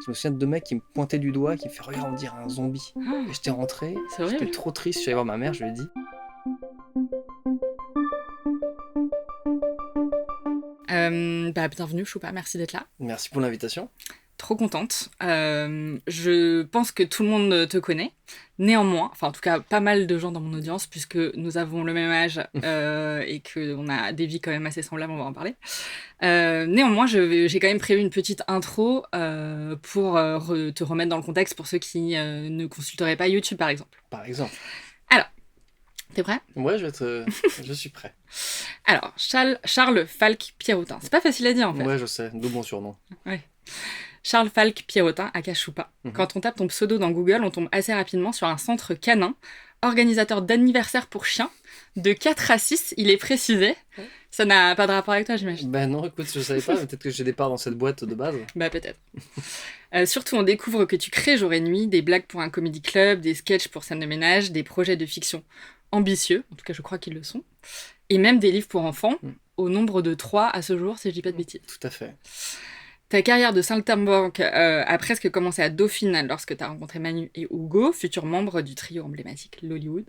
Je me souviens de deux mecs qui me pointaient du doigt, qui me fait regarde, on dirait un zombie. Oh, Et j'étais rentré, c'est horrible. j'étais trop triste, je suis allé voir ma mère, je lui ai dit. Bienvenue Choupa, merci d'être là. Merci pour l'invitation. Trop contente. Je pense que tout le monde te connaît. Néanmoins, enfin en tout cas pas mal de gens dans mon audience, puisque nous avons le même âge et qu'on a des vies quand même assez semblables, on va en parler. Néanmoins, j'ai quand même prévu une petite intro pour te remettre dans le contexte pour ceux qui ne consulteraient pas YouTube par exemple. Par exemple. Alors, t'es prêt ? Ouais, je suis prêt. Alors, Charles Falk Pierrotin. C'est pas facile à dire en fait. Ouais, je sais, d'où mon surnom. Ouais. Charles Falk Pierrotin, aka Choupa. Quand on tape ton pseudo dans Google, on tombe assez rapidement sur un centre canin, organisateur d'anniversaires pour chiens, de 4 à 6, il est précisé. Ça n'a pas de rapport avec toi, j'imagine. Ben non, écoute, je savais pas, peut-être que j'ai des parts dans cette boîte de base. Bah peut-être. Surtout, on découvre que tu crées jour et nuit des blagues pour un comedy club, des sketchs pour scène de ménage, des projets de fiction ambitieux, en tout cas je crois qu'ils le sont, et même des livres pour enfants, au nombre de 3 à ce jour, si je dis pas de bêtises. Tout à fait. Ta carrière de saltimbanque a presque commencé à Dauphine lorsque tu as rencontré Manu et Hugo, futurs membres du trio emblématique Lollywood.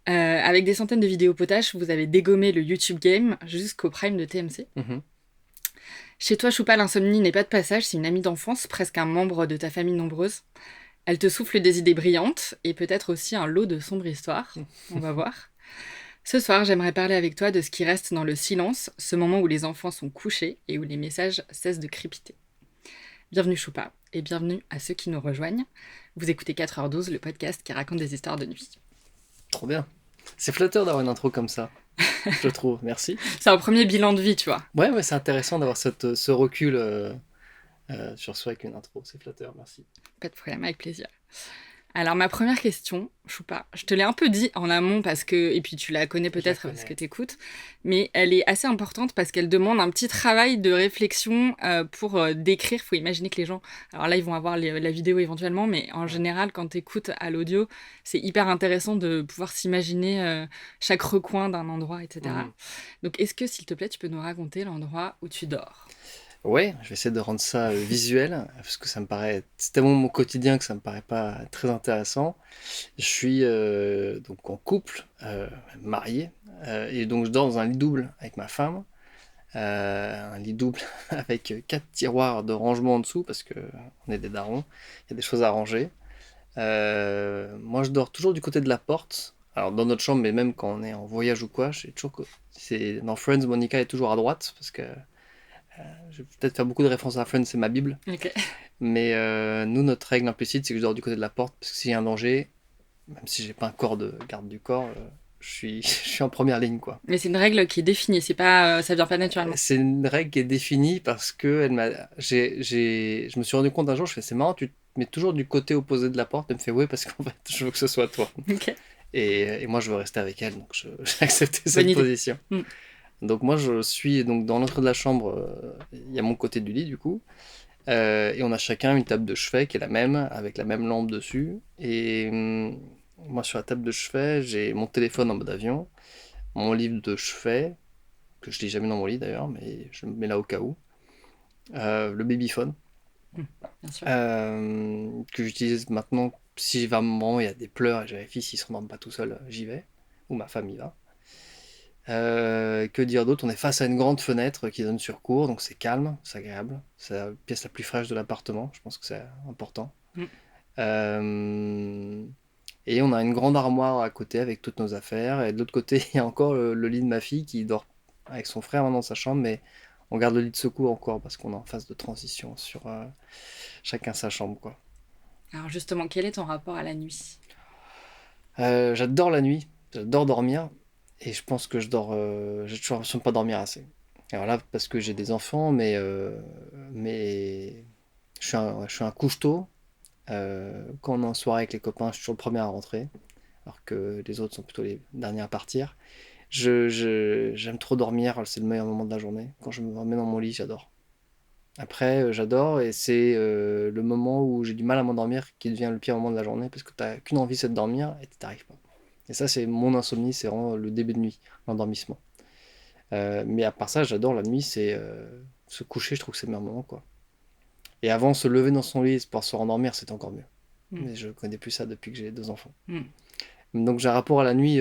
Avec des centaines de vidéos potaches, vous avez dégommé le YouTube game jusqu'au prime de TMC. Chez toi, Choupa, l'insomnie n'est pas de passage, c'est une amie d'enfance, presque un membre de ta famille nombreuse. Elle te souffle des idées brillantes et peut-être aussi un lot de sombres histoires. On va voir. Ce soir, j'aimerais parler avec toi de ce qui reste dans le silence, ce moment où les enfants sont couchés et où les messages cessent de crépiter. Bienvenue Choupa, et bienvenue à ceux qui nous rejoignent. Vous écoutez 4h12, le podcast qui raconte des histoires de nuit. Trop bien. C'est flatteur d'avoir une intro comme ça, je trouve. Merci. C'est un premier bilan de vie, tu vois. Ouais, c'est intéressant d'avoir ce recul sur soi avec une intro. C'est flatteur, merci. Pas de problème, avec plaisir. Alors, ma première question, Choupa, je te l'ai un peu dit en amont parce que, et puis tu la connais peut-être parce que t'écoutes, mais elle est assez importante parce qu'elle demande un petit travail de réflexion pour décrire. Faut imaginer que les gens, alors là, ils vont avoir la vidéo éventuellement, mais en général, quand t'écoutes à l'audio, c'est hyper intéressant de pouvoir s'imaginer chaque recoin d'un endroit, etc. Donc, est-ce que, s'il te plaît, tu peux nous raconter l'endroit où tu dors ? Ouais, je vais essayer de rendre ça visuel, parce que ça me paraît, c'est tellement mon quotidien que ça me paraît pas très intéressant. Je suis donc en couple, marié, et donc je dors dans un lit double avec ma femme, un lit double avec 4 tiroirs de rangement en dessous, parce que on est des darons, il y a des choses à ranger. Moi je dors toujours du côté de la porte, alors dans notre chambre, mais même quand on est en voyage ou quoi, dans Friends, Monica est toujours à droite, parce que je vais peut-être faire beaucoup de références à Friends, c'est ma Bible. Ok. Mais nous, notre règle implicite, c'est que je dors du côté de la porte, parce que s'il y a un danger, même si j'ai pas un corps de garde du corps, je suis en première ligne, quoi. Mais c'est une règle qui est définie, c'est pas, ça vient pas naturellement. C'est une règle qui est définie parce que je me suis rendu compte un jour, je fais, c'est marrant, tu te mets toujours du côté opposé de la porte. Elle me fait, oui, parce qu'en fait, je veux que ce soit toi. Ok. Et moi, je veux rester avec elle, donc j'ai accepté Bonne cette idée. position. Donc moi, je suis donc dans l'entrée de la chambre, il y a mon côté du lit, du coup. Et on a chacun une table de chevet qui est la même, avec la même lampe dessus. Et moi, sur la table de chevet, j'ai mon téléphone en mode avion, mon livre de chevet, que je lis jamais dans mon lit d'ailleurs, mais je le mets là au cas où. Le babyphone, Bien sûr. que j'utilise maintenant. Si j'y vais à un moment, il y a des pleurs et je vérifie s'il ne se rendort pas tout seul, j'y vais. Ou ma femme y va. Que dire d'autre? On est face à une grande fenêtre qui donne sur cour, donc c'est calme, c'est agréable. C'est la pièce la plus fraîche de l'appartement, je pense que c'est important. Et on a une grande armoire à côté avec toutes nos affaires. Et de l'autre côté, il y a encore le lit de ma fille qui dort avec son frère dans sa chambre, mais on garde le lit de secours encore parce qu'on est en phase de transition sur chacun sa chambre, quoi. Alors justement, quel est ton rapport à la nuit ? J'adore la nuit, j'adore dormir. Et je pense que j'ai toujours l'impression de ne pas dormir assez. Alors là, parce que j'ai des enfants, mais je suis un couche-tôt. Quand on est en soirée avec les copains, je suis toujours le premier à rentrer, alors que les autres sont plutôt les derniers à partir. J'aime trop dormir, c'est le meilleur moment de la journée. Quand je me remets dans mon lit, j'adore. Après, j'adore, et c'est le moment où j'ai du mal à m'endormir qui devient le pire moment de la journée, parce que t'as qu'une envie, c'est de dormir, et t'arrives pas. Et ça, c'est mon insomnie, c'est vraiment le début de nuit, l'endormissement. Mais à part ça, j'adore la nuit, c'est se coucher, je trouve que c'est le meilleur moment, quoi. Et avant, se lever dans son lit pour se rendormir, c'était encore mieux. Mm. Mais je connais plus ça depuis que j'ai 2 enfants. Mm. Donc j'ai un rapport à la nuit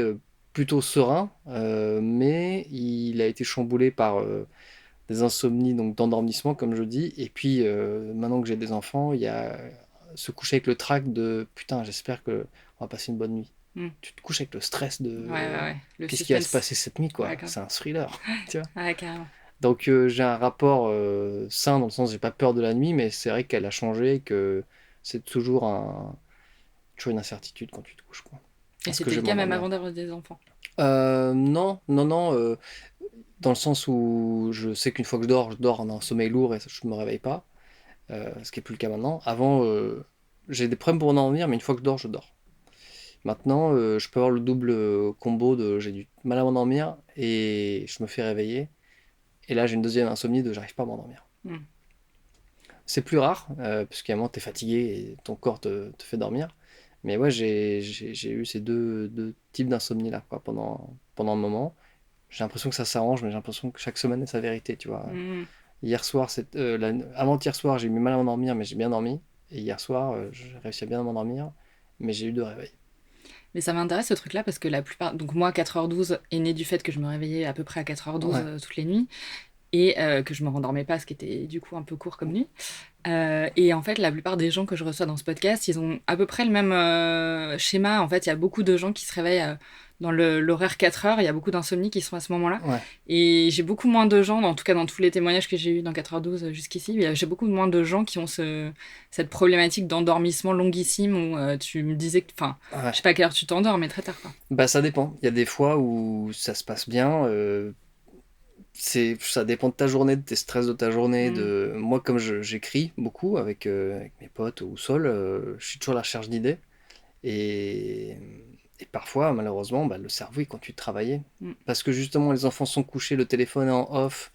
plutôt serein, mais il a été chamboulé par des insomnies donc d'endormissement, comme je dis. Et puis maintenant que j'ai des enfants, il y a se coucher avec le trac de putain, j'espère que on va passer une bonne nuit. Mm. Tu te couches avec le stress de Ouais. Le qu'est-ce qui va se suspense. passer cette nuit, quoi. Ouais, grave. C'est un thriller, tu vois. Ouais, carrément. Donc j'ai un rapport sain dans le sens j'ai pas peur de la nuit, mais c'est vrai qu'elle a changé, que c'est toujours une incertitude quand tu te couches, quoi. Et Est-ce que c'était je le vais cas même m'endormir? avant d'avoir des enfants. Non, non, non, dans le sens où je sais qu'une fois que je dors en un sommeil lourd et je me réveille pas, ce qui est plus le cas maintenant. Avant, j'ai des problèmes pour m'endormir, mais une fois que je dors, je dors. Maintenant, je peux avoir le double combo de j'ai du mal à m'endormir et je me fais réveiller. Et là, j'ai une deuxième insomnie de j'arrive pas à m'endormir. Mm. C'est plus rare, parce qu'à un moment, t'es fatigué et ton corps te fait dormir. Mais ouais, j'ai eu ces deux types d'insomnie là, quoi, pendant un moment. J'ai l'impression que ça s'arrange, mais j'ai l'impression que chaque semaine est sa vérité, tu vois. Mm. Hier soir, avant-hier soir, j'ai eu mal à m'endormir, mais j'ai bien dormi. Et hier soir, j'ai réussi à bien m'endormir, mais j'ai eu 2 réveils. Mais ça m'intéresse ce truc-là parce que la plupart. Donc, moi, 4h12 est né du fait que je me réveillais à peu près à 4h12 Ouais, toutes les nuits et que je me rendormais pas, ce qui était du coup un peu court comme nuit. Et en fait, la plupart des gens que je reçois dans ce podcast, ils ont à peu près le même schéma. En fait, il y a beaucoup de gens qui se réveillent dans l'horaire 4 heures. Il y a beaucoup d'insomnies qui sont à ce moment-là. ouais. Et j'ai beaucoup moins de gens, en tout cas dans tous les témoignages que j'ai eus dans 4h12 jusqu'ici, j'ai beaucoup moins de gens qui ont cette problématique d'endormissement longuissime où tu me disais que, enfin, je Ouais. sais pas à quelle heure tu t'endors, mais très tard, quoi. Bah ça dépend. Il y a des fois où ça se passe bien. Ça dépend de ta journée, de tes stress de ta journée. Mm. Moi, comme j'écris beaucoup avec mes potes ou seul, je suis toujours à la recherche d'idées. Et, et parfois, malheureusement, bah, le cerveau il continue de travailler. Mm. Parce que justement, les enfants sont couchés, le téléphone est en off.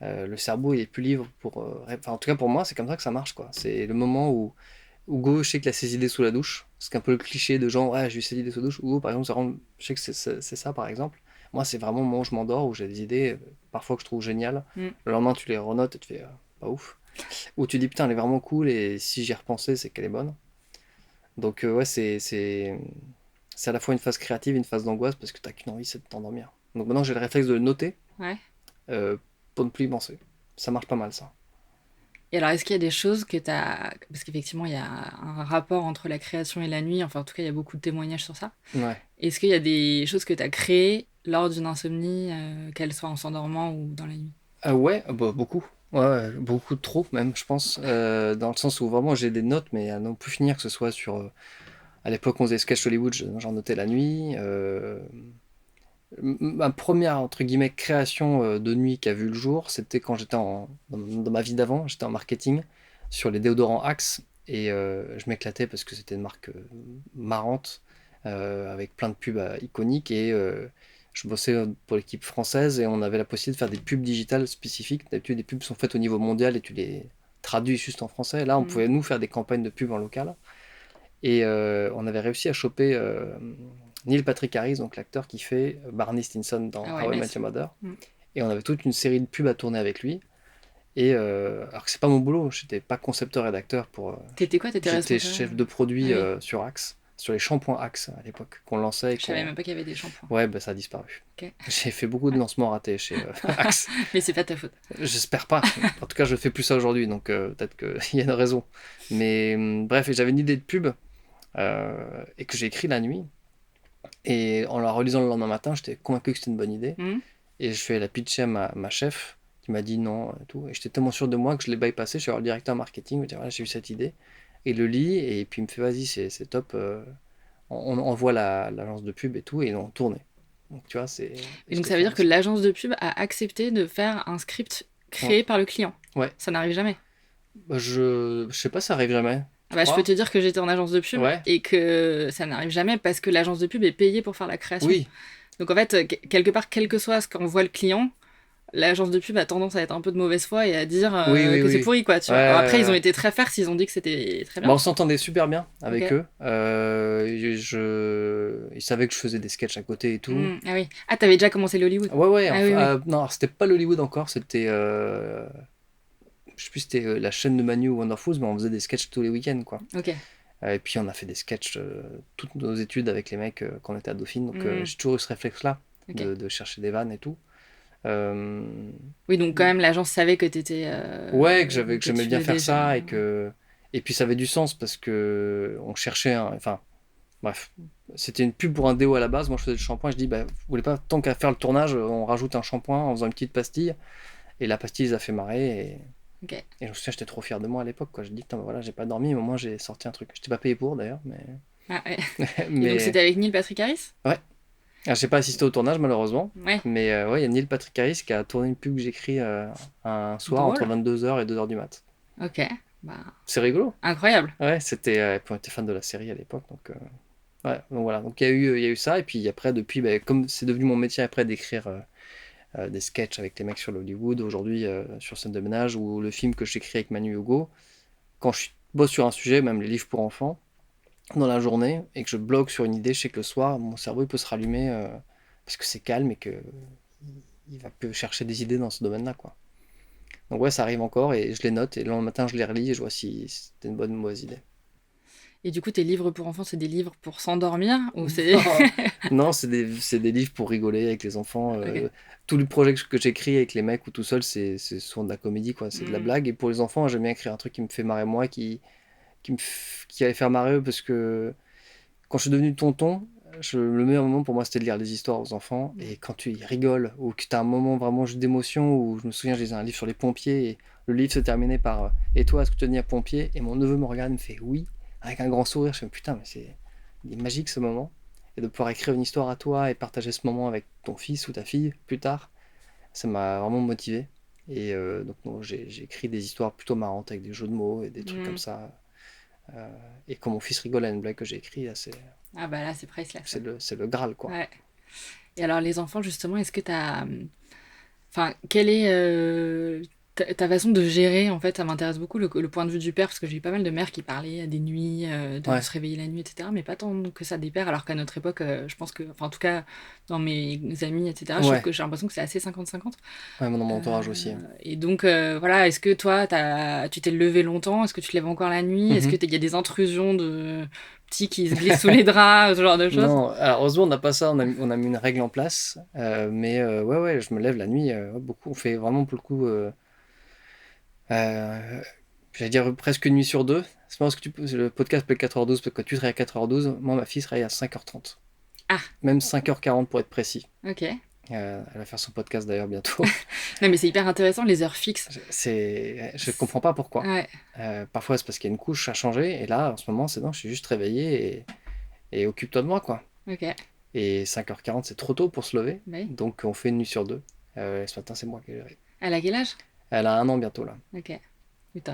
Le cerveau il est plus libre pour. Enfin, en tout cas, pour moi, c'est comme ça que ça marche, quoi. C'est le moment où Hugo, je sais qu'il a ses idées sous la douche. C'est un peu le cliché de genre, ouais, j'ai eu ses idées sous la douche. Hugo, par exemple, je sais que c'est ça, par exemple. Moi, c'est vraiment le moment où je m'endors, où j'ai des idées, parfois que je trouve géniales. Mm. Le lendemain, tu les renotes et tu fais, pas ouf. Ou tu dis, putain, elle est vraiment cool, et si j'y ai repensé, c'est qu'elle est bonne. Donc, ouais, c'est à la fois une phase créative et une phase d'angoisse, parce que t'as qu'une envie, c'est de t'endormir. Donc maintenant, j'ai le réflexe de le noter, Ouais. euh, pour ne plus y penser. Ça marche pas mal, ça. Et alors, est-ce qu'il y a des choses que tu as... Parce qu'effectivement, il y a un rapport entre la création et la nuit. Enfin, en tout cas, il y a beaucoup de témoignages sur ça. Ouais. Est-ce qu'il y a des choses que tu as créées lors d'une insomnie, qu'elle soit en s'endormant ou dans la nuit? Ah ouais, bah, beaucoup. Ouais, ouais, beaucoup trop même, je pense. Dans le sens où vraiment j'ai des notes, mais à non plus finir, que ce soit sur. À l'époque, on faisait Sketch Hollywood, j'en notais la nuit. Ma première, entre guillemets, création de nuit qui a vu le jour, c'était quand dans ma vie d'avant, j'étais en marketing sur les déodorants Axe. Et je m'éclatais parce que c'était une marque marrante, avec plein de pubs iconiques. Et je bossais pour l'équipe française et on avait la possibilité de faire des pubs digitales spécifiques. D'habitude, les pubs sont faites au niveau mondial et tu les traduis juste en français. Là, on Mm. pouvait nous faire des campagnes de pub en local. Et on avait réussi à choper Neil Patrick Harris, donc l'acteur qui fait Barney Stinson dans Ah ouais, How I Met nice. Your Mother. Mm. Et on avait toute une série de pubs à tourner avec lui. Et alors que c'est pas mon boulot, j'étais pas concepteur-rédacteur pour. T'étais quoi? T'étais J'étais responsable? chef de Ah produit oui, sur Axe, sur les shampoings Axe à l'époque, qu'on lançait et je savais qu'on. même pas qu'il y avait des shampoings. Ouais, bah ça a disparu. Ok. J'ai fait beaucoup de lancements ratés chez Axe. Mais c'est pas ta faute. J'espère pas. En tout cas, je fais plus ça aujourd'hui, donc peut-être qu'il y a une raison. Mais bref, et j'avais une idée de pub et que j'ai écrit la nuit. Et en la relisant le lendemain matin, j'étais convaincu que c'était une bonne idée. Mm. Et je fais la pitcher à ma chef, qui m'a dit non et tout. Et j'étais tellement sûr de moi que je l'ai bypassé. Je suis voir le directeur marketing, je me dis voilà, j'ai eu cette idée. Et il le lit, et puis il me fait vas-y, c'est top. On envoie l'agence de pub et tout, et on tournait. Donc tu vois, c'est. Et Et donc j'étais ça veut fier dire de que ça. l'agence de pub a accepté de faire un script Ouais. créé par le client. Ouais. Ça n'arrive jamais. Bah, je sais pas, ça arrive jamais. Ah Tu bah, je peux crois? te dire que j'étais en agence de pub Ouais. et que ça n'arrive jamais parce que l'agence de pub est payée pour faire la création. Oui. Donc en fait, quelque part, quel que soit ce qu'en voit le client, l'agence de pub a tendance à être un peu de mauvaise foi et à dire Oui, oui, que c'est oui. pourri, quoi, tu Ouais, vois. Alors après, ouais, ils ont ouais. été très fermes s'ils ont dit que c'était très Bah, bien. on s'entendait super bien avec Ok. eux. Ils savaient que je faisais des sketchs à côté et tout. Ah oui. Ah, t'avais déjà commencé l'Hollywood. Ouais, ouais, Ah enfin, oui, oui. non, alors, c'était pas l'Hollywood encore, c'était je sais plus si c'était la chaîne de Manu ou Wonderfools, mais on faisait des sketchs tous les week-ends, quoi. Ok. Et puis on a fait des sketchs toutes nos études avec les mecs quand on était à Dauphine, donc Mm. j'ai toujours eu ce réflexe-là Ok. de chercher des vannes et tout. Euh, Oui, donc quand même, l'agence savait que t'étais... Ouais, que que j'aimais tu bien faisais faire déjà... ça et puis ça avait du sens parce que on cherchait enfin bref, c'était une pub pour un déo à la base. Moi je faisais du shampoing, je dis bah vous voulez pas tant qu'à faire le tournage, on rajoute un shampoing en faisant une petite pastille et la pastille les a fait marrer Ok. et je me souviens j'étais trop fier de moi à l'époque quoi. Je dis putain bah, voilà, j'ai pas dormi mais au moins j'ai sorti un truc. J'étais pas payé pour d'ailleurs Ah, ouais. Et donc, mais c'était avec Neil Patrick Harris? ouais. Alors, j'ai pas assisté au tournage malheureusement, Ouais. mais ouais, il y a Neil Patrick Harris qui a tourné une pub que j'ai écrit un soir entre Drôle. 22h et 2h du mat. Ok. Bah, C'est rigolo. incroyable. Ouais, c'était. Puis on était fan de la série à l'époque, donc. Ouais, donc voilà. Donc il y a eu ça, et puis après, depuis, bah, comme c'est devenu mon métier après d'écrire des sketchs avec les mecs sur l'Hollywood, aujourd'hui sur Scène de ménage, ou le film que j'écris avec Manu et Hugo, quand bosse sur un sujet, même les livres pour enfants, dans la journée, et que je bloque sur une idée, je sais que le soir, mon cerveau il peut se rallumer parce que c'est calme et que il va peu chercher des idées dans ce domaine-là, quoi. Donc ouais, ça arrive encore, et je les note, et le lendemain matin, je les relis, et je vois si c'était une bonne ou une mauvaise idée. Et du coup, tes livres pour enfants, c'est des livres pour s'endormir ou c'est... Non, c'est des livres pour rigoler avec les enfants. Ok. Tous les projets que j'écris avec les mecs ou tout seul, c'est souvent de la comédie, quoi. C'est de la Mm. blague. Et pour les enfants, j'aime bien écrire un truc qui me fait marrer moi, qui allait faire marrer eux, parce que quand je suis devenu tonton, le meilleur moment pour moi, c'était de lire des histoires aux enfants. Et quand tu y rigoles, ou que tu as un moment vraiment juste d'émotion, où je me souviens, je lisais un livre sur les pompiers, et le livre se terminait par Et toi, est-ce que tu deviens pompier? Et mon neveu me regarde et me fait oui, avec un grand sourire. Je me dis putain, mais il est magique ce moment. Et de pouvoir écrire une histoire à toi et partager ce moment avec ton fils ou ta fille plus tard, ça m'a vraiment motivé. Et donc bon, j'ai écrit des histoires plutôt marrantes avec des jeux de mots et des trucs comme Mm. ça. Euh, et quand mon fils rigole à une blague que j'ai écrite, là, Ah bah là, c'est priceless. Ouais. c'est le Graal, quoi. Ouais. Et alors, les enfants, justement, est-ce que t'as... Enfin, quelle est ta façon de gérer, en fait, ça m'intéresse beaucoup le point de vue du père, parce que j'ai eu pas mal de mères qui parlaient des nuits, de Ouais, se réveiller la nuit, etc., mais pas tant que ça des pères, alors qu'à notre époque, je pense que, enfin, en tout cas, dans mes amis, etc., je trouve ouais, que j'ai l'impression que c'est assez 50-50. ouais, mon entourage aussi. Et donc, voilà, est-ce que toi, tu t'es levé longtemps? Est-ce que tu te lèves encore la nuit? Est-ce que Mhm. il y a des intrusions de petits qui se glissent sous les draps, ce genre de choses? Non, alors, heureusement, on n'a pas ça, on a mis une règle en place. Mais ouais, ouais, je me lève la nuit ouais, beaucoup. On fait vraiment pour le coup, euh, j'allais dire presque une nuit sur deux. C'est pas parce que le podcast peut être 4h12, parce que tu serais à 4h12. Moi, ma fille serait à 5h30. Ah, Même 5h40 pour être précis. ok. Elle va faire son podcast d'ailleurs bientôt. Non, mais c'est hyper intéressant, les heures fixes. Je comprends pas pourquoi. Ouais, Parfois, c'est parce qu'il y a une couche à changer. Et là, en ce moment, c'est non, je suis juste réveillé et occupe-toi de moi, quoi. ok. Et 5h40, c'est trop tôt pour se lever. Oui. Donc, on fait une nuit sur deux. Ce matin, c'est moi qui ai géré. Elle a quel âge? Elle a 1 an bientôt, là. Ok. Oui, elle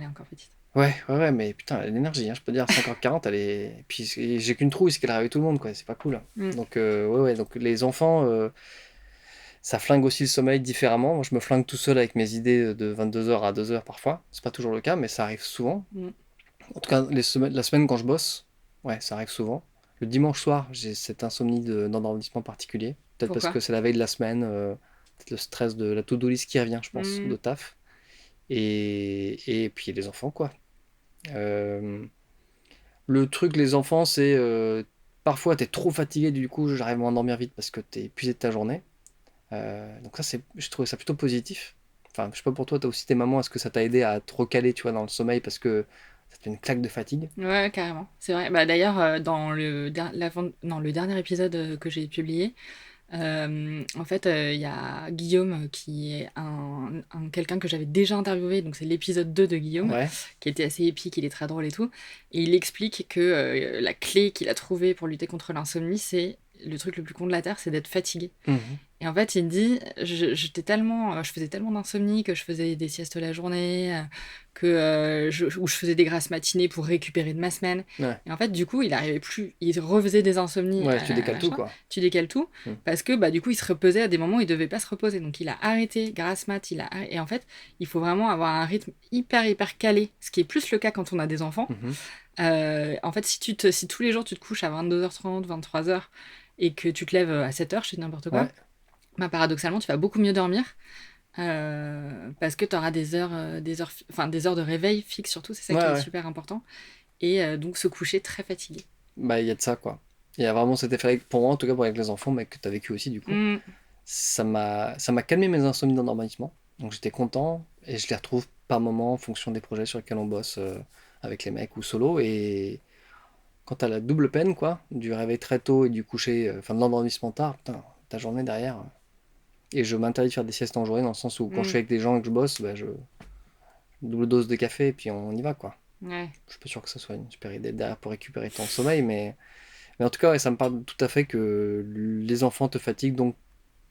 est encore petite. Ouais, ouais, ouais, mais putain, elle a l'énergie, hein, je peux dire, 5h40, elle est. Puis j'ai qu'une trouille, c'est qu'elle réveille tout le monde, quoi, c'est pas cool. Mm. Donc, ouais, ouais, donc les enfants, ça flingue aussi le sommeil différemment. Moi, je me flingue tout seul avec mes idées de 22h à 2h parfois. C'est pas toujours le cas, mais ça arrive souvent. Mm. En tout cas, la semaine quand je bosse, ouais, ça arrive souvent. Le dimanche soir, j'ai cette insomnie d'endormissement particulier. Peut-être parce Pourquoi? que c'est la veille de la semaine, peut-être le stress de la to-do list qui revient, je pense, Mm. de taf. Et puis les enfants, quoi. Euh, le truc, les enfants, c'est parfois t'es trop fatigué, du coup, j'arrive à m'endormir vite parce que t'es épuisé de ta journée. Donc ça, je trouvais ça plutôt positif. Enfin, je sais pas pour toi, t'as aussi tes mamans, est-ce que ça t'a aidé à te recaler, tu vois, dans le sommeil parce que ça te fait une claque de fatigue? Ouais, carrément. C'est vrai. Bah, d'ailleurs, dans non, le dernier épisode que j'ai publié, en fait, il y a Guillaume qui est quelqu'un que j'avais déjà interviewé, donc c'est l'épisode 2 de Guillaume, Ouais. qui était assez épique, il est très drôle et tout. Et il explique que la clé qu'il a trouvée pour lutter contre l'insomnie, c'est le truc le plus con de la Terre, c'est d'être fatigué. Mhm. Et en fait, il dit, je faisais tellement d'insomnie que je faisais des siestes la journée, ou je faisais des grasses matinées pour récupérer de ma semaine. Ouais. Et en fait, du coup, il arrivait plus, il refaisait des insomnies, Ouais, tu décales tout, machin, quoi. tu décales tout, Mhm. parce que bah du coup, il se reposait à des moments où il devait pas se reposer. Donc, il a arrêté grasse mat, et en fait, il faut vraiment avoir un rythme hyper calé, ce qui est plus le cas quand on a des enfants. Mhm. En fait, si tous les jours tu te couches à 22h30, 23h et que tu te lèves à 7h, je dis n'importe quoi, Ouais. bah, paradoxalement, tu vas beaucoup mieux dormir Parce que tu auras des heures de réveil fixes surtout, c'est ça Ouais, qui est ouais. super important. Et donc se coucher très fatigué. Bah, il y a de ça, quoi. Il y a vraiment cet effet, pour moi, en tout cas, pour avec les enfants, mais que tu as vécu aussi, du coup. Mm. Ça m'a calmé mes insomnies d'endormissement. Donc j'étais content et je les retrouve par moment en fonction des projets sur lesquels on bosse avec les mecs ou solo. Et quand t'as la double peine, quoi, du réveil très tôt et du coucher, enfin de l'endormissement tard, putain, ta journée derrière. Et je m'interdis de faire des siestes en journée dans le sens où quand je Mm. suis avec des gens et que je bosse, bah, je double dose de café et puis on y va, quoi. Ouais. Je suis pas sûr que ce soit une super idée derrière pour récupérer ton sommeil, mais en tout cas, ouais, ça me parle tout à fait que les enfants te fatiguent, donc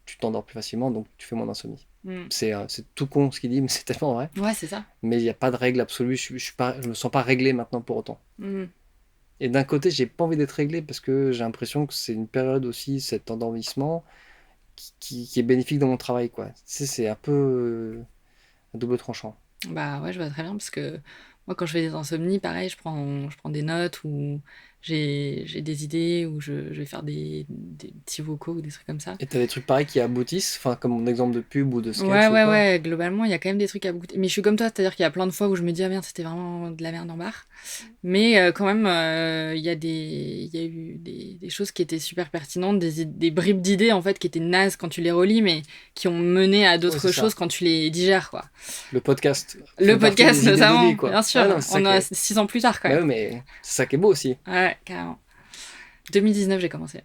tu t'endors plus facilement, donc tu fais moins d'insomnie. Mm. C'est tout con ce qu'il dit, mais c'est tellement vrai. Ouais, c'est ça. Mais il n'y a pas de règle absolue, je me sens pas réglé maintenant pour autant. Mm. Et d'un côté, j'ai pas envie d'être réglé parce que j'ai l'impression que c'est une période aussi, cet endormissement, qui est bénéfique dans mon travail, quoi. Tu sais, c'est un peu un double tranchant. Bah ouais, je vois très bien parce que moi, quand je fais des insomnies, pareil, je prends des notes ou j'ai des idées ou je vais faire des petits vocaux ou des trucs comme ça. Et t'as des trucs pareils qui aboutissent, enfin, comme mon exemple de pub ou de Ouais, sketch ou ouais, quoi. ouais, globalement, il y a quand même des trucs à goûter. Mais je suis comme toi, c'est-à-dire qu'il y a plein de fois où je me dis, ah merde, c'était vraiment de la merde en barre. Mais quand même, il y a eu des choses qui étaient super pertinentes, des bribes d'idées en fait qui étaient nazes quand tu les relis, mais qui ont mené à Ouais, c'est d'autres choses ça. quand tu les digères, quoi. Le podcast Le fait partie podcast des idées de notamment, vie, quoi. bien Ouais, sûr, non, c'est ça on qui a est. 6 ans plus tard quand Bah même. oui, mais c'est ça qui est beau aussi. Ouais, carrément. 2019, j'ai commencé.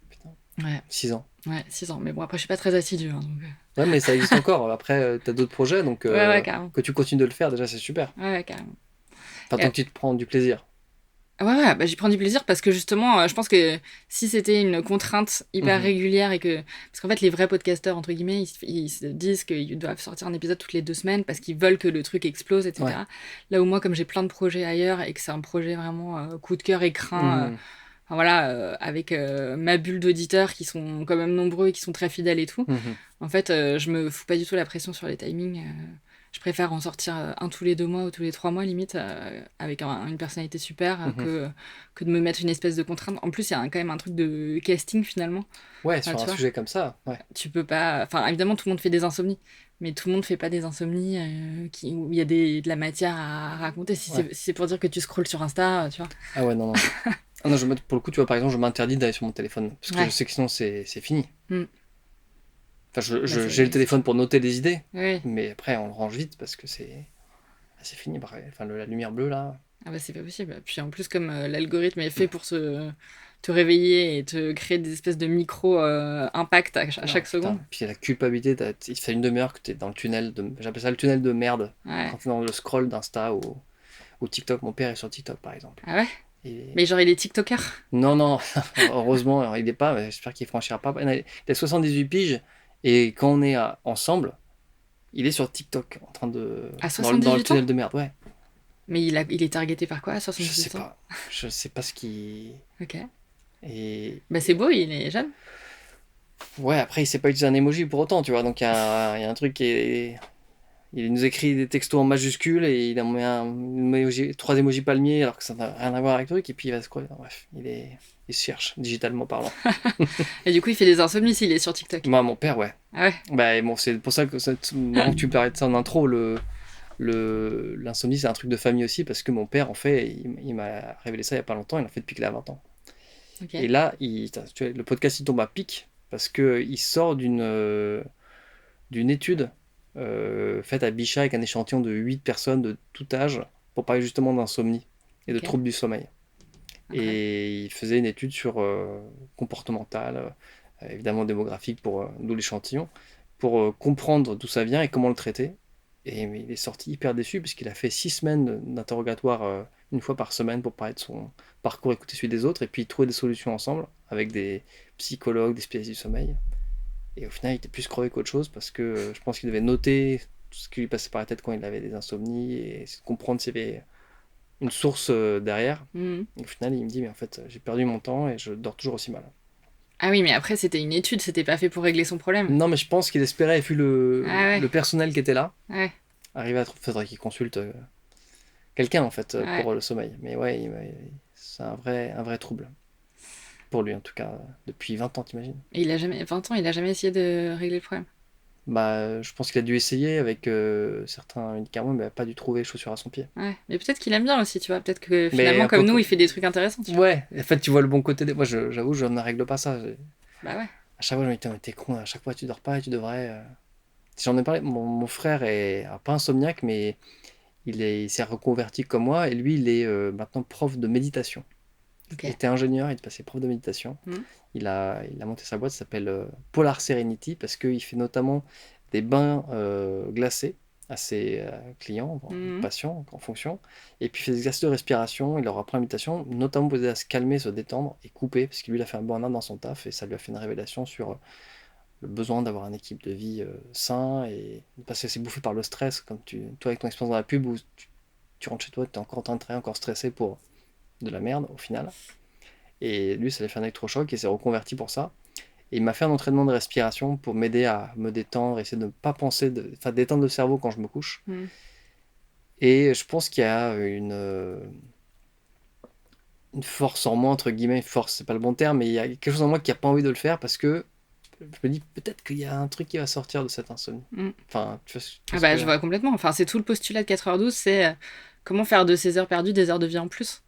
Putain, Ouais, 6 ans. ouais, 6 ans. Mais bon, après, je suis pas très assidue, hein, donc. Ouais, mais ça existe encore. Après, t'as d'autres projets, donc Ouais, ouais, carrément. que tu continues de le faire, déjà, c'est super. Ouais, ouais, carrément. Enfin, tant Et- que tu te prends du plaisir. Ouais, ouais, bah, j'y prends du plaisir parce que justement, je pense que si c'était une contrainte hyper Mhm. régulière et que. Parce qu'en fait, les vrais podcasteurs, entre guillemets, ils se disent qu'ils doivent sortir un épisode toutes les 2 semaines parce qu'ils veulent que le truc explose, Ouais. etc. Là où moi, comme j'ai plein de projets ailleurs et que c'est un projet vraiment coup de cœur écrin, Mhm. enfin voilà, avec ma bulle d'auditeurs qui sont quand même nombreux et qui sont très fidèles et tout, Mhm. en fait, je me fous pas du tout la pression sur les timings. Je préfère en sortir un tous les 2 mois ou tous les 3 mois, limite, avec une personnalité super, Mhm. que de me mettre une espèce de contrainte. En plus, il y a quand même un truc de casting finalement. Ouais, Enfin, sur un tu vois, sujet comme ça, ouais. tu peux pas. Enfin, évidemment, tout le monde fait des insomnies, mais tout le monde fait pas des insomnies où il y a de la matière à raconter. Ouais. Si c'est pour dire que tu scrolles sur Insta, tu vois. Ah ouais, non, non. Ah non, pour le coup, tu vois, par exemple, je m'interdis d'aller sur mon téléphone. Parce que je Ouais. sais que sinon, c'est fini. Hmm. Enfin, Bah, j'ai le c'est téléphone sûr. pour noter des idées, Oui. mais après, on le range vite parce que c'est fini. Enfin, la lumière bleue, là. Ah bah c'est pas possible. Puis en plus, comme l'algorithme est fait pour te réveiller et te créer des espèces de micro-impacts à Non, chaque seconde. putain. Puis la culpabilité, il fait une demi-heure que t'es dans le tunnel de. J'appelle ça le tunnel de merde. Ouais. Quand t'es dans le scroll d'Insta ou TikTok. Mon père est sur TikTok, par exemple. Ah ouais? Et... Mais genre, il est TikToker. Non, non, heureusement, il est pas. Mais j'espère qu'il franchira pas. Il a 78 piges. Et quand on est ensemble, il est sur TikTok, en train de. À Dans le 78 ans? tunnel de merde, ouais. Mais il est targeté par quoi à Je sais 78 ans? pas. Je sais pas ce qui. Ok. Et. Bah c'est beau, il est jeune. Ouais, après, il sait pas utiliser un emoji pour autant, tu vois. Donc il y a un truc qui est. Il nous écrit des textos en majuscules et il en met trois emojis palmiers alors que ça n'a rien à voir avec le truc. Et puis il va scroller. Bref, il se cherche, digitalement parlant. Et du coup, il fait des insomnies s'il est sur TikTok. Moi, mon père, ouais. Ah ouais? Bah, et bon, c'est pour ça que c'est marrant que tu parlais de ça en intro. L'insomnie, c'est un truc de famille aussi parce que mon père, en fait, il m'a révélé ça il y a pas longtemps. Il en fait depuis qu'il a 20 ans. Et Ok. là, tu vois, le podcast, il tombe à pic parce que il sort d'une étude faite à Bichat avec un échantillon de 8 personnes de tout âge pour parler justement d'insomnie et de Ok. troubles du sommeil. Incroyable. Et il faisait une étude sur comportementale, évidemment démographique pour d'où l'échantillon, pour comprendre d'où ça vient et comment le traiter. Et mais il est sorti hyper déçu puisqu'il a fait 6 semaines d'interrogatoire une fois par semaine pour parler de son parcours, écouter celui des autres et puis trouver des solutions ensemble avec des psychologues, des spécialistes du sommeil. Et au final, il était plus crevé qu'autre chose parce que je pense qu'il devait noter tout ce qui lui passait par la tête quand il avait des insomnies et essayer de comprendre s'il y avait une source derrière. Mhm. Et au final, il me dit, mais en fait, j'ai perdu mon temps et je dors toujours aussi mal. Ah oui, mais après, c'était une étude, c'était pas fait pour régler son problème. Non, mais je pense qu'il espérait, vu Ah ouais. le personnel qui était là, Ouais. arriver à trouver, faudrait qu'il consulte quelqu'un en fait Ouais. pour le sommeil. Mais ouais, c'est un vrai trouble. Pour lui en tout cas, depuis 20 ans, t'imagines. Et il a jamais, 20 ans, il a jamais essayé de régler le problème. Bah, je pense qu'il a dû essayer avec certains médicaments, mais il n'a pas dû trouver chaussure à son pied. Ouais, mais peut-être qu'il aime bien aussi, tu vois. Peut-être que Mais finalement, un peu comme nous, il comme... fait des trucs intéressants, tu vois. Ouais, en fait, tu vois le bon côté des... Moi, j'avoue, je ne règle pas ça. Bah ouais. À chaque fois, je me dis, mais t'es con, à chaque fois, tu dors pas et tu devrais... J'en ai parlé, mon frère est alors, pas insomniaque, mais il s'est reconverti comme moi, et lui, il est maintenant prof de méditation. Ok. Il était ingénieur, il est passé prof de méditation. Hmm. Il a monté sa boîte, ça s'appelle Polar Serenity, parce qu'il fait notamment des bains glacés à ses clients, Mhm. patients, en fonction. Et puis il fait des exercices de respiration, il leur apprend la méditation, notamment pour aider à se calmer, se détendre et couper, parce que lui, il a fait un burn-out dans son taf, et ça lui a fait une révélation sur le besoin d'avoir un équipe de vie sain, et parce que c'est bouffé par le stress, comme toi avec ton expérience dans la pub, où tu rentres chez toi, tu es encore en train de travailler, encore stressé pour de la merde au final. Et lui, ça lui a fait un électrochoc et s'est reconverti pour ça. Et il m'a fait un entraînement de respiration pour m'aider à me détendre, essayer de ne pas penser, enfin détendre le cerveau quand je me couche. Hmm. Et je pense qu'il y a une force en moi, entre guillemets, force, c'est pas le bon terme, mais il y a quelque chose en moi qui a pas envie de le faire parce que je me dis peut-être qu'il y a un truc qui va sortir de cette insomnie. Hmm. Enfin, tu vois, tu vois Ah ce que bah, je je veux dire. vois complètement. Enfin, c'est tout le postulat de 4h12, c'est comment faire de ces heures perdues des heures de vie en plus.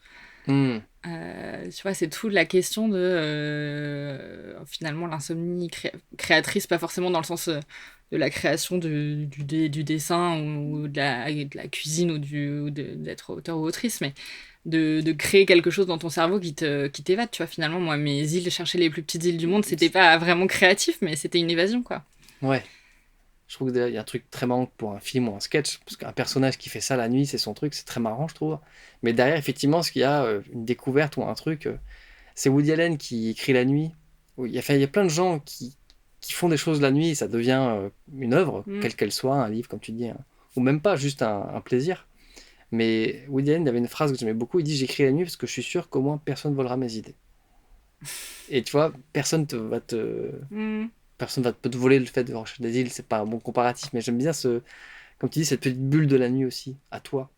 Hmm. Tu vois, c'est toute la question de finalement l'insomnie créatrice, pas forcément dans le sens de la création du dessin ou de la cuisine ou d'être auteur ou autrice, mais de créer quelque chose dans ton cerveau qui t'évade. Tu vois, finalement, moi, mes îles, chercher les plus petites îles du monde, c'était pas vraiment créatif, mais c'était une évasion, quoi. Ouais. Je trouve qu'il y a un truc très marrant pour un film ou un sketch, parce qu'un personnage qui fait ça la nuit, c'est son truc, c'est très marrant, je trouve. Mais derrière, effectivement, ce qu'il y a une découverte ou un truc, c'est Woody Allen qui écrit la nuit. Où il y a plein de gens qui font des choses la nuit et ça devient une œuvre, Mm. quelle qu'elle soit, un livre, comme tu dis, hein, ou même pas, juste un plaisir. Mais Woody Allen avait une phrase que j'aimais beaucoup, il dit: «J'écris la nuit parce que je suis sûr qu'au moins personne volera mes idées.» Et tu vois, Mm. personne va te voler le fait de rechercher des îles, c'est pas un bon comparatif, mais j'aime bien comme tu dis, cette petite bulle de la nuit aussi, à toi.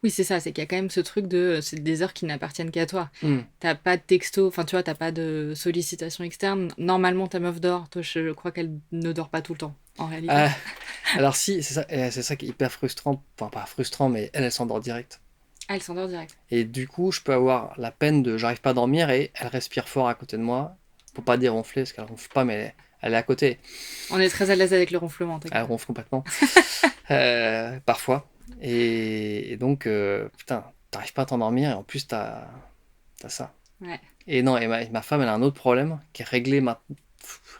Oui, c'est ça, c'est qu'il y a quand même ce truc de c'est des heures qui n'appartiennent qu'à toi. Hmm. T'as pas de texto, enfin tu vois, t'as pas de sollicitation externe. Normalement, ta meuf dort. Toi, je crois qu'elle ne dort pas tout le temps, en réalité. Ah, alors si, c'est ça qui est hyper frustrant, enfin pas frustrant, mais elle s'endort direct. Ah, elle s'endort direct. Et du coup, je peux avoir la peine de j'arrive pas à dormir et elle respire fort à côté de moi, pour pas dire ronfler, parce qu'elle ronfle pas, mais elle est à côté, On est très à l'aise avec le ronflement, elle t'inquiète pas. ronfle complètement, parfois. Et donc, putain, t'arrives pas à t'endormir et en plus t'as ça. Ouais. Et non, et ma femme, elle a un autre problème qui est réglé,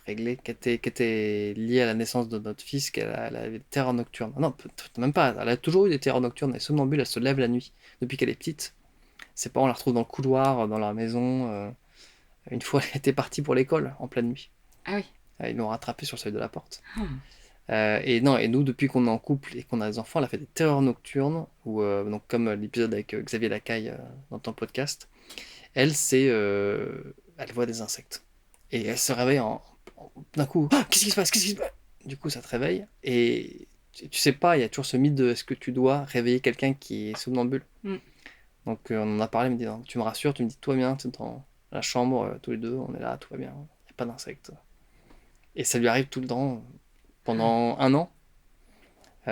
qui était lié à la naissance de notre fils, elle a des terreurs nocturnes. Non, même pas, elle a toujours eu des terreurs nocturnes, elle est somnambule, elle se lève la nuit, depuis qu'elle est petite. Ses parents la retrouvent dans le couloir, dans la maison. Une fois, elle était partie pour l'école, en pleine nuit. Ah oui. Ils l'ont rattrapée sur le seuil de la porte. Hmm. Et non, et nous, depuis qu'on est en couple et qu'on a des enfants, elle a fait des terreurs nocturnes, donc comme l'épisode avec Xavier Lacaille dans ton podcast, elle voit des insectes. Et elle se réveille d'un coup. Ah, qu'est-ce qui se passe? Qu'est-ce qui se passe? Du coup, ça te réveille. Et tu sais pas, il y a toujours ce mythe de est-ce que tu dois réveiller quelqu'un qui est somnambule. Hmm. Donc on en a parlé, elle me dit: «Non, tu me rassures, tu me dis tout va bien, tu es dans la chambre, tous les deux, on est là, tout va bien, il n'y a pas d'insectes.» Et ça lui arrive tout le temps, pendant un an,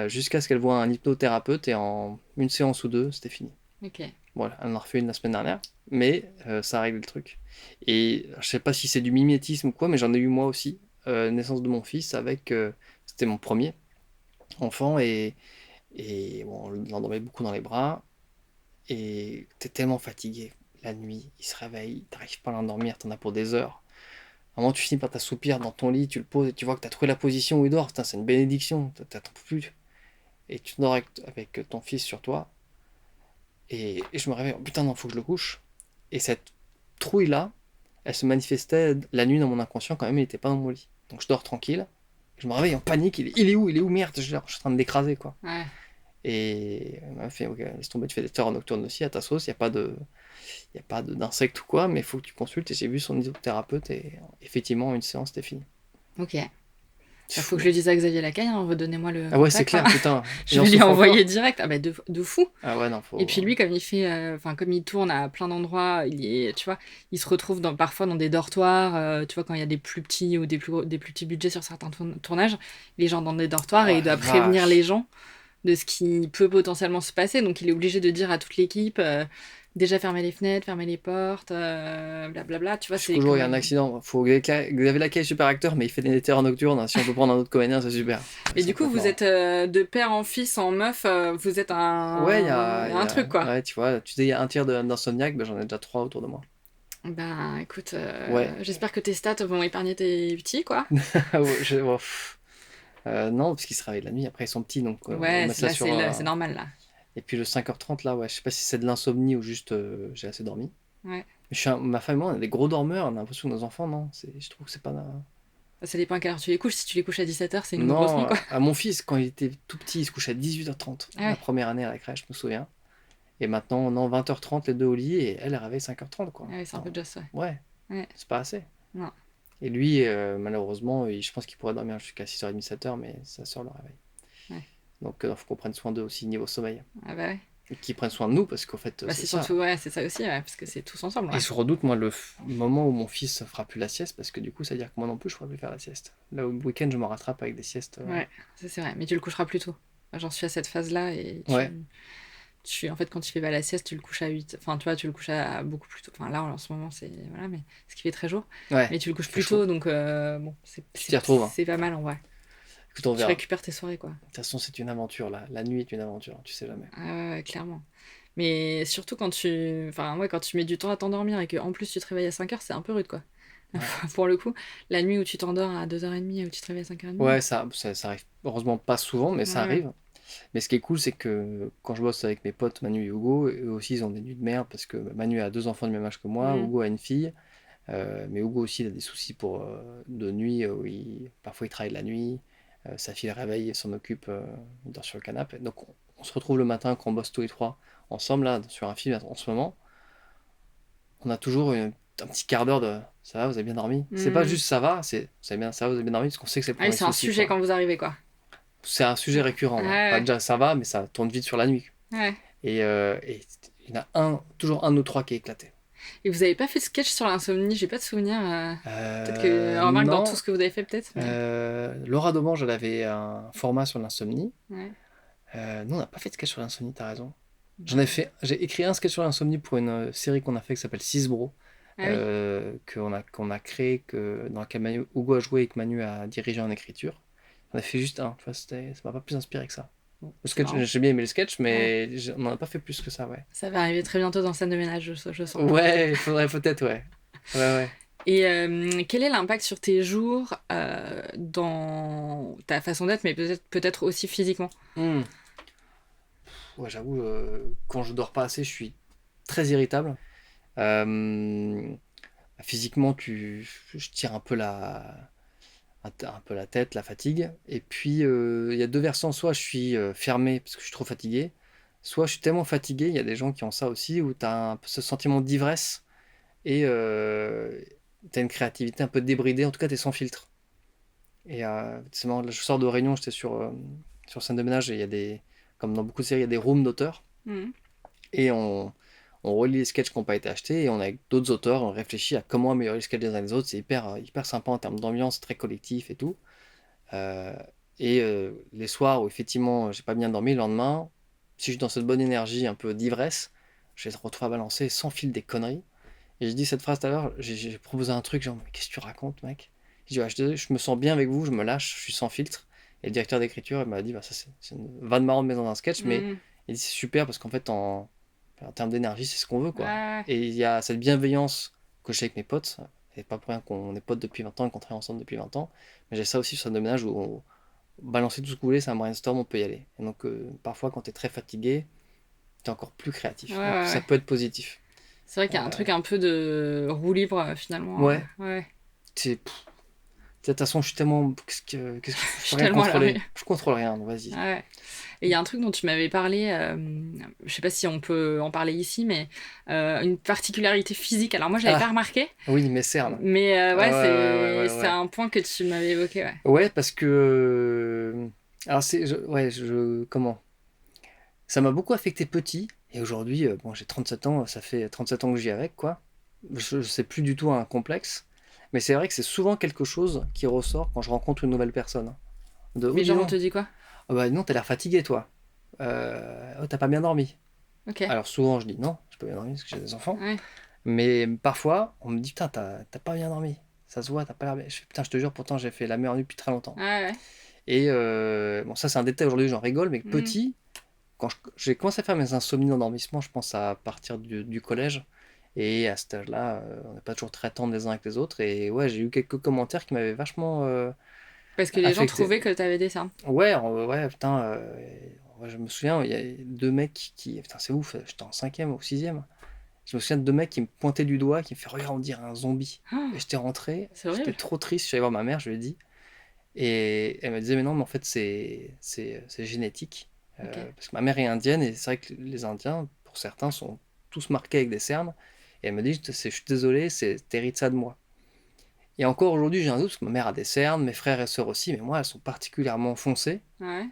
jusqu'à ce qu'elle voit un hypnothérapeute et en une séance ou deux, c'était fini. Ok. Voilà, elle en a refait une la semaine dernière, mais ça a réglé le truc. Et je sais pas si c'est du mimétisme ou quoi, mais j'en ai eu moi aussi. Naissance de mon fils c'était mon premier enfant et bon, on l'endormait beaucoup dans les bras. Et t'es tellement fatigué la nuit, il se réveille, t'arrives pas à l'endormir, t'en as pour des heures. À un moment, tu finis par t'assoupir dans ton lit, tu le poses et tu vois que t'as trouvé la position où il dort. Putain, c'est une bénédiction, t'attends plus. Et tu dors avec ton fils sur toi. Et je me réveille, oh, putain, non, faut que je le couche. Et cette trouille-là, elle se manifestait la nuit dans mon inconscient quand même, il était pas dans mon lit. Donc je dors tranquille. Je me réveille en panique, il est où, merde, je suis en train de l'écraser, quoi. Ouais. Et elle m'a fait: «Ok, laisse tomber, tu fais des terreurs nocturnes aussi à ta sauce, y a pas d'insectes ou quoi, mais il faut que tu consultes.» Et j'ai vu son isothérapeute et effectivement, une séance, c'était fini. Ok. C'est Faut que fou. je le dise à Xavier Lacaille, hein, redonnez-moi le Ah ouais, c'est contact, clair, hein. putain. Je Il en vais lui souffre encore? envoyer direct. Ah bah de fou. Ah ouais, non, faut. Et puis lui, comme il fait, comme il tourne à plein d'endroits, tu vois, il se retrouve parfois dans des dortoirs, tu vois, quand il y a des plus petits ou des plus petits budgets sur certains tournages, les gens dans des dortoirs Oh et il la doit prévenir les vache. gens de ce qui peut potentiellement se passer. Donc il est obligé de dire à toute l'équipe, déjà fermer les fenêtres, fermer les portes, blablabla. Tu vois, Si c'est qu'au quand jour il y a un même. accident, faut Xavier Lacaille, super acteur, mais il fait des terreurs nocturnes. Si on peut prendre un autre comédien, c'est super. Et Ça du peut coup, être vous marrant. êtes de père en fils, en meuf, vous êtes Ouais, il y a un truc, quoi. ouais, tu vois, tu dis il y a un tiers d'insomniaque, ben j'en ai déjà 3 autour de moi. Ben, écoute, Ouais. j'espère que tes stats vont épargner tes petits, quoi. Ouais, bon, non, parce qu'ils se réveillent la nuit, après ils sont petits, donc on Ouais, met ça sur. c'est normal, là. Et puis le 5h30, là, ouais, je sais pas si c'est de l'insomnie ou juste j'ai assez dormi. Ouais. Mais ma femme et moi, on est des gros dormeurs, on a l'impression que nos enfants, non, je trouve que c'est pas. Ça dépend à quelle heure tu les couches. Si tu les couches à 17h, c'est une grosse nuit, Non, quoi. à mon fils, quand il était tout petit, il se couchait à 18h30, Ah la ouais, première année à la crèche, je me souviens. Et maintenant, non, 20h30, les deux au lit, et elle réveille 5h30, ah quoi. ouais, c'est un peu Enfin, just, ouais. ouais, Ouais, c'est pas assez. non. Et lui, malheureusement, je pense qu'il pourrait dormir jusqu'à 6h30, 7h, mais sa soeur le réveille. Ouais. Donc, il faut qu'on prenne soin d'eux aussi, niveau sommeil. Ah bah ouais. Et qu'ils prennent soin de nous, parce qu'en fait, Bah c'est c'est ça. surtout, ouais, c'est ça aussi, ouais, parce que c'est tous ensemble, Et ouais. je redoute, moi, le moment où mon fils fera plus la sieste, parce que du coup, ça veut dire que moi non plus, je pourrai plus faire la sieste. Là, au week-end, je me rattrape avec des siestes. Ouais, ça c'est vrai. Mais tu le coucheras plus tôt. Moi, j'en suis à cette phase-là et Ouais, en fait, quand il fait pas la sieste, tu le couches à 8. Enfin, tu vois, tu le couches à beaucoup plus tôt. Enfin, là, en ce moment, c'est. Voilà, mais ce qui fait très jour. ouais, Mais tu le il couches fait plus chaud. tôt, donc bon, Tu t'y retrouves, hein. c'est pas mal en vrai. Écoute, on Tu verra. De récupères tes soirées, quoi. toute façon, c'est une aventure, là. La nuit est une aventure, tu sais jamais. Ah ouais, ouais, clairement. Mais surtout quand enfin, ouais, quand tu mets du temps à t'endormir et que en plus tu te réveilles à 5h, c'est un peu rude, quoi. Ouais. Pour le coup, la nuit où tu t'endors à 2h30 et où tu te réveilles à 5h30. Ouais, ça arrive heureusement pas souvent, mais ça Ouais, ouais. arrive. Mais ce qui est cool, c'est que quand je bosse avec mes potes Manu et Hugo, eux aussi ils ont des nuits de merde parce que Manu a 2 enfants du même âge que moi, Mm. Hugo a une fille, mais Hugo aussi il a des soucis de nuit, où parfois il travaille la nuit, sa fille le réveille, elle s'en occupe, il dort sur le canapé. Donc on se retrouve le matin quand on bosse tous les trois ensemble là sur un film en ce moment. On a toujours un petit quart d'heure de ça va, vous avez bien dormi. C'est pas Mm. juste ça va, c'est ça va, vous avez bien dormi parce qu'on sait que c'est le Ah oui, premier c'est un souci sujet quoi. quand vous arrivez, quoi. C'est un sujet récurrent, ouais. Pas Ouais, déjà ça va, mais ça tourne vite sur la nuit. ouais. Et il y en a toujours un ou trois qui est éclaté. Et vous avez pas fait de sketch sur l'insomnie? J'ai pas de souvenir. Peut-être que, remarque, dans tout Non, ce que vous avez fait, peut-être, mais. Laura Domange, elle avait un format sur l'insomnie. Ouais. Nous, on n'a pas fait de sketch sur l'insomnie, t'as raison. Bah. J'ai écrit un sketch sur l'insomnie pour une série qu'on a fait qui s'appelle Six Bros, Ah oui. qu'on a créé, dans laquelle Hugo a joué et que Manu a dirigé en écriture. On a fait juste un, tu vois, ça m'a pas plus inspiré que ça. Bon, Le c'est sketch, marrant. j'ai bien aimé le sketch, Ouais. mais on n'en a pas fait plus que ça, ouais. Ça va arriver très bientôt dans scène de ménage, je sens. Ouais, il faudrait peut-être, ouais. Ouais, ouais. Et quel est l'impact sur tes jours dans ta façon d'être, mais peut-être aussi physiquement? Hmm. Ouais, j'avoue, quand je dors pas assez, je suis très irritable. Euh, Physiquement, je tire un peu la tête, la fatigue. Et puis, il y a deux versants. Soit je suis fermé parce que je suis trop fatigué, soit je suis tellement fatigué. Il y a des gens qui ont ça aussi, où tu as un peu ce sentiment d'ivresse et tu as une créativité un peu débridée. En tout cas, tu es sans filtre. Et c'est marrant, là, je sors de réunion, j'étais sur scène de ménage et il y a comme dans beaucoup de séries, il y a des rooms d'auteurs. Mhm. Et on relit les sketchs qui n'ont pas été achetés et on est avec d'autres auteurs, on réfléchit à comment améliorer les sketchs des uns des autres. C'est hyper sympa en termes d'ambiance, très collectif et tout. Euh, les soirs où effectivement j'ai pas bien dormi, le lendemain, si je suis dans cette bonne énergie un peu d'ivresse, je vais te retrouver à balancer sans fil des conneries. Et je dis cette phrase tout à l'heure, j'ai proposé un truc, genre, mais qu'est-ce que tu racontes, mec? Je dis, ouais, je me sens bien avec vous, je me lâche, je suis sans filtre. Et le directeur d'écriture, il m'a dit, bah, ça c'est une vanne marrante mais dans un sketch, mais Mhm. il dit, c'est super parce qu'en fait, en termes d'énergie, c'est ce qu'on veut, quoi. Ouais. Et il y a cette bienveillance que j'ai avec mes potes. C'est pas pour rien qu'on est potes depuis 20 ans et qu'on travaille ensemble depuis 20 ans. Mais j'ai ça aussi sur scène de ménage où balancer tout ce que vous voulez, c'est un brainstorm, on peut y aller. Et donc, parfois, quand t'es très fatigué, t'es encore plus Ouais, créatif. Donc, ouais, ça ouais. peut être positif. C'est vrai qu'il y a un truc un peu de roue libre, finalement. Ouais, Ouais. t'es De toute façon, je suis tellement. Qu'est-ce que Je je suis peux rien tellement à contrôler. l'arrêt. Je contrôle rien, donc vas-y. Ouais. Et il y a un truc dont tu m'avais parlé, je sais pas si on peut en parler ici, mais une particularité physique. Alors moi, j'avais pas Ah, remarqué, oui, mes cernes. mais Ouais, ouais, ouais, ouais, ouais, c'est ouais. un point que tu m'avais évoqué, ouais. Ouais, parce que. Alors, ouais, comment? Ça m'a beaucoup affecté petit. Et aujourd'hui, bon, j'ai 37 ans, ça fait 37 ans que j'y avec, quoi. Je sais plus du tout un complexe. Mais c'est vrai que c'est souvent quelque chose qui ressort quand je rencontre une nouvelle personne. Oh, Mais dis genre, on te donc. dit quoi? Ah bah non, t'as l'air fatigué, toi. Oh, t'as pas bien dormi. Ok. Alors souvent, je dis non, j'ai pas bien dormi parce que j'ai des enfants. Ouais. Mais parfois, on me dit, putain, t'as pas bien dormi. Ça se voit, t'as pas l'air bien. Je fais, putain, je te jure, pourtant, j'ai fait la meilleure nuit depuis très longtemps. Ouais, ouais. Et bon, ça, c'est un détail aujourd'hui, j'en rigole, mais Mm. petit, quand j'ai commencé à faire mes insomnies d'endormissement, je pense à partir du collège. Et à cet âge-là, on n'est pas toujours très tendres les uns avec les autres. Et ouais, j'ai eu quelques commentaires qui m'avaient vachement Parce que les gens affecté. trouvaient que t'avais des cernes. Ouais, ouais, putain, ouais, je me souviens, il y a deux mecs qui. Putain, c'est ouf, j'étais en cinquième ou sixième. Je me souviens de deux mecs qui me pointaient du doigt, qui me fait regarde, on dirait un zombie. Oh, Et j'étais rentré, c'est j'étais horrible. trop triste, je suis allé voir ma mère, je lui ai dit. Et elle me disait, mais non, mais en fait, c'est génétique. Ok. Parce que ma mère est indienne, et c'est vrai que les Indiens, pour certains, sont tous marqués avec des cernes. Et elle me dit, je suis désolé, t'hérites ça de moi. Et encore aujourd'hui, j'ai un doute, parce que ma mère a des cernes, mes frères et sœurs aussi, mais moi, elles sont particulièrement foncées. Ouais.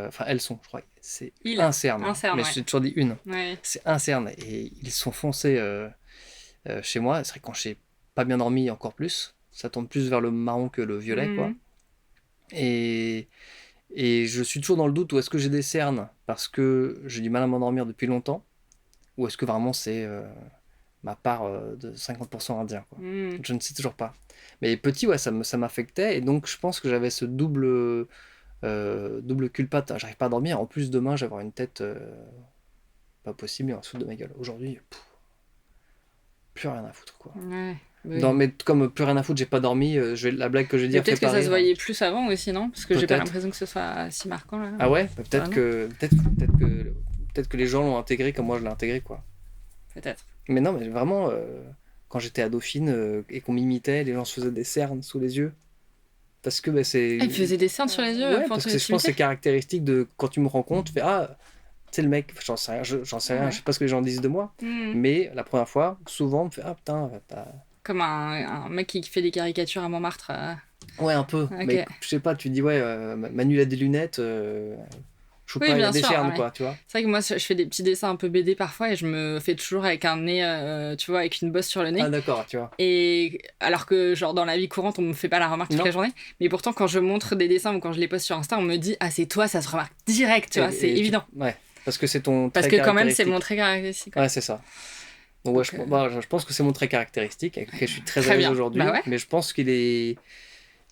Enfin, elles sont, je crois, c'est Il. un cerne, Un cerne, mais ouais. j'ai toujours dit une. Ouais. C'est un cerne, et ils sont foncés chez moi. C'est vrai que quand j'ai pas bien dormi, encore plus. Ça tombe plus vers le marron que le violet, quoi. Mm. Et, et je suis toujours dans le doute, où est-ce que j'ai des cernes parce que j'ai du mal à m'endormir depuis longtemps, ou est-ce que vraiment c'est ma part de 50% indien, quoi. Mm. Je ne sais toujours pas. Mais petit, ouais, ça m'affectait, et donc je pense que j'avais ce double culpa. J'arrive pas à dormir. En plus, demain, j'ai avoir une tête pas possible, et en dessous de ma gueule. Aujourd'hui, plus rien à foutre, quoi. Ouais. Oui. Non, mais comme plus rien à foutre, j'ai pas dormi, la blague que je vais Mais dire peut-être fait que pas ça se rire. voyait plus avant aussi, non? Parce que j'ai pas Peut-être. l'impression que ce soit si marquant là. Ah ouais, bah, Ah non, peut-être que les gens l'ont intégré comme moi je l'ai intégré, quoi. peut-être. Mais non, mais vraiment, quand j'étais à Dauphine et qu'on m'imitait, les gens se faisaient des cernes sous les yeux. Parce que bah, c'est. Ah, il faisait des cernes sur les yeux Ouais, pour parce te que je pense que c'est t'imiter? caractéristique de quand tu me rencontres, tu fais ah, tu sais, le mec, j'en sais rien, j'en sais Ah rien, ouais. je sais pas ce que les gens disent de moi, Mm. mais la première fois, souvent, on me fait ah putain, Comme un mec qui fait des caricatures à Montmartre. ouais, un peu, Ok. mais je sais pas, tu dis ouais, Manu a des lunettes, Oui, Choupa il a bien des sûr. cernes, Ouais. quoi, tu vois. C'est vrai que moi, je fais des petits dessins un peu BD parfois et je me fais toujours avec un nez, tu vois, avec une bosse sur le Ah nez. d'accord, tu vois. Et alors que, genre, dans la vie courante, on me fait pas la remarque toute la Non, journée. Mais pourtant, quand je montre des dessins ou quand je les poste sur Insta, on me dit, ah, c'est toi, ça se remarque direct, tu vois, c'est évident. ouais, parce que c'est ton Parce trait que quand même, c'est mon caractéristique. trait caractéristique. Ouais. Ouais, c'est ça. Donc ouais, Donc, je pense que c'est mon trait caractéristique, avec lequel je suis très à très l'aise bien. Bah aujourd'hui, ouais. mais je pense il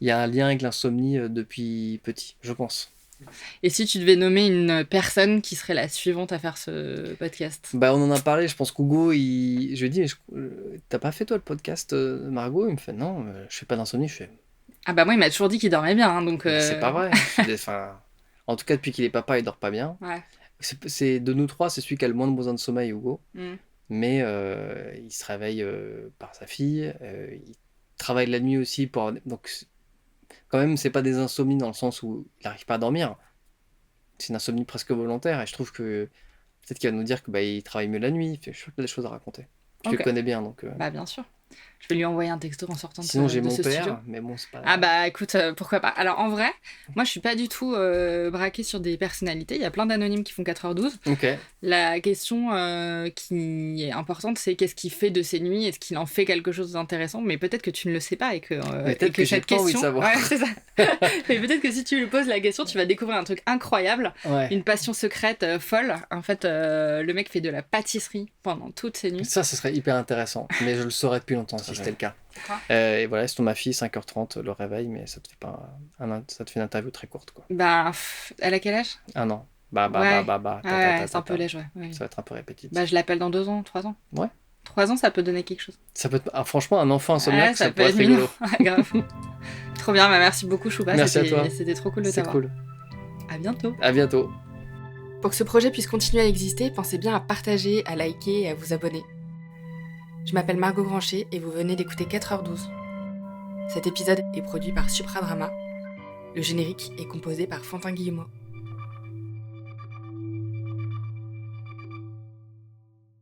y a un lien avec l'insomnie depuis petit, je pense. Et si tu devais nommer une personne qui serait la suivante à faire ce podcast? Bah on en a parlé, je pense qu'Hugo, je lui ai dit, mais t'as pas fait toi le podcast Margot? Il me fait non, je fais pas d'insomnie, je fais, Ah bah moi, il m'a toujours dit qu'il dormait bien, hein, donc... mais c'est pas vrai. Enfin, en tout cas depuis qu'il est papa, il dort pas bien. Ouais. C'est de nous trois, c'est celui qui a le moins de besoin de sommeil, Hugo. Mm. Mais il se réveille par sa fille, il travaille la nuit aussi donc quand même c'est pas des insomnies dans le sens où il n'arrive pas à dormir, c'est une insomnie presque volontaire, et je trouve que peut-être qu'il va nous dire que bah, il travaille mieux la nuit. Je suis sûr qu'il a des choses à raconter, tu le Ok. connais bien, donc Bah bien sûr. Je vais lui envoyer un texto en sortant sinon j'ai de mon ce studio. père, mais bon c'est pas. Ah bah écoute, pourquoi pas. Alors en vrai, moi je suis pas du tout braquée sur des personnalités. Il y a plein d'anonymes qui font 4h12. Ok. La question qui est importante, c'est qu'est-ce qu'il fait de ses nuits? Est-ce qu'il en fait quelque chose d'intéressant? Mais peut-être que tu ne le sais pas et que, Mais peut-être que j'ai cette pas envie de question... savoir. Ouais, c'est ça. Mais peut-être que si tu lui poses la question, tu vas découvrir un truc incroyable, Ouais. une passion secrète folle. En fait, le mec fait de la pâtisserie pendant toutes ses nuits. Ça serait hyper intéressant, mais je le saurais depuis longtemps si c'était le cas. Quoi Et voilà, c'est ma fille, 5h30 le réveil, mais ça te fait pas ça te fait une interview très courte, quoi. Bah, elle a quel âge? Un an. Bah, Ouais. ta, Ouais, ta, c'est un ta, peu ta. léger, ouais. Ça va être un peu répétitif. Bah, je l'appelle dans 2 ans, 3 ans. Ouais. 3 ans, ça peut donner quelque chose. Ça peut être... franchement, un enfant insomniaque, Ouais, ça peut pourrait être être rigolo. mignon. Ouais, grave. Trop bien, bah merci beaucoup, Choupa. Merci à toi. C'était trop cool de C'est t'avoir. cool. À bientôt. À bientôt. Pour que ce projet puisse continuer à exister, pensez bien à partager, à liker et à vous abonner. Je m'appelle Margot Granchet et vous venez d'écouter 4h12. Cet épisode est produit par Supradrama. Le générique est composé par Fantin Guillemot.